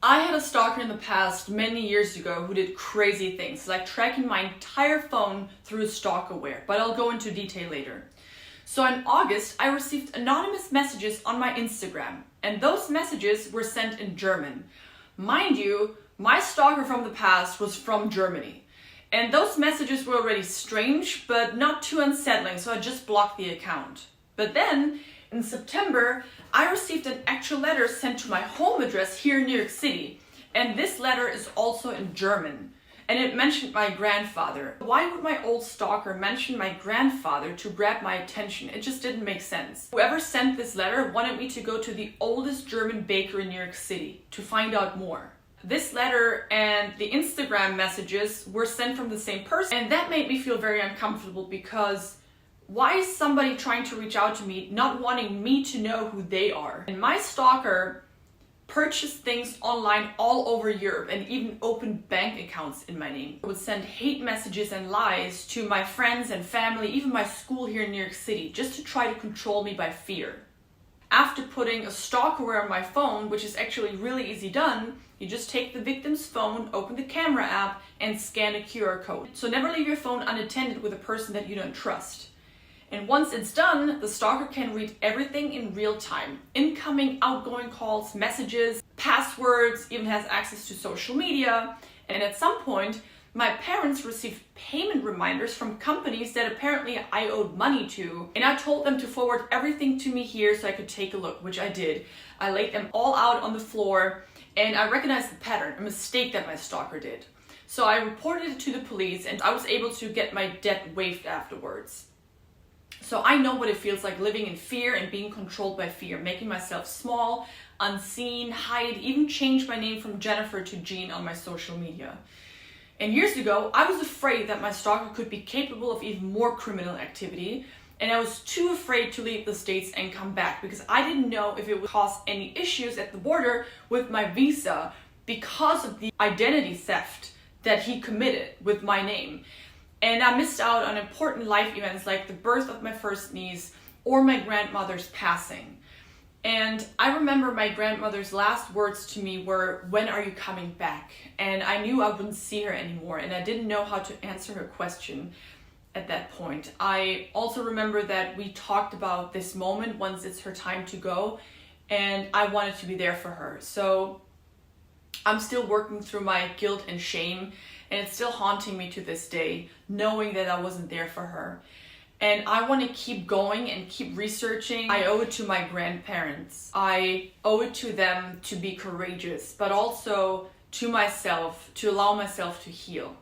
I had a stalker in the past many years ago who did crazy things, like tracking my entire phone through stalkerware, but I'll go into detail later. So in August, I received anonymous messages on my Instagram, and those messages were sent in German. Mind you, my stalker from the past was from Germany. And those messages were already strange, but not too unsettling, so I just blocked the account. But then, in September, I received an actual letter sent to my home address here in New York City. And this letter is also in German. And it mentioned my grandfather. Why would my old stalker mention my grandfather to grab my attention? It just didn't make sense. Whoever sent this letter wanted me to go to the oldest German bakery in New York City to find out more. This letter and the Instagram messages were sent from the same person, and that made me feel very uncomfortable because why is somebody trying to reach out to me not wanting me to know who they are? And my stalker purchased things online all over Europe and even opened bank accounts in my name. I would send hate messages and lies to my friends and family, even my school here in New York City, just to try to control me by fear. After putting a stalkerware on my phone, which is actually really easy done, you just take the victim's phone, open the camera app, and scan a QR code. So never leave your phone unattended with a person that you don't trust. And once it's done, the stalker can read everything in real time. Incoming, outgoing calls, messages, passwords, even has access to social media. And at some point, my parents received payment reminders from companies that apparently I owed money to. And I told them to forward everything to me here so I could take a look, which I did. I laid them all out on the floor and I recognized the pattern, a mistake that my stalker did. So I reported it to the police and I was able to get my debt waived afterwards. So I know what it feels like living in fear and being controlled by fear, making myself small, unseen, hide, even change my name from Jennifer to Jean on my social media. And years ago, I was afraid that my stalker could be capable of even more criminal activity, and I was too afraid to leave the States and come back because I didn't know if it would cause any issues at the border with my visa because of the identity theft that he committed with my name. And I missed out on important life events like the birth of my first niece or my grandmother's passing. And I remember my grandmother's last words to me were, "When are you coming back?" And I knew I wouldn't see her anymore, and I didn't know how to answer her question at that point. I also remember that we talked about this moment once it's her time to go, and I wanted to be there for her. So I'm still working through my guilt and shame, and it's still haunting me to this day, knowing that I wasn't there for her. And I want to keep going and keep researching. I owe it to my grandparents. I owe it to them to be courageous, but also to myself, to allow myself to heal.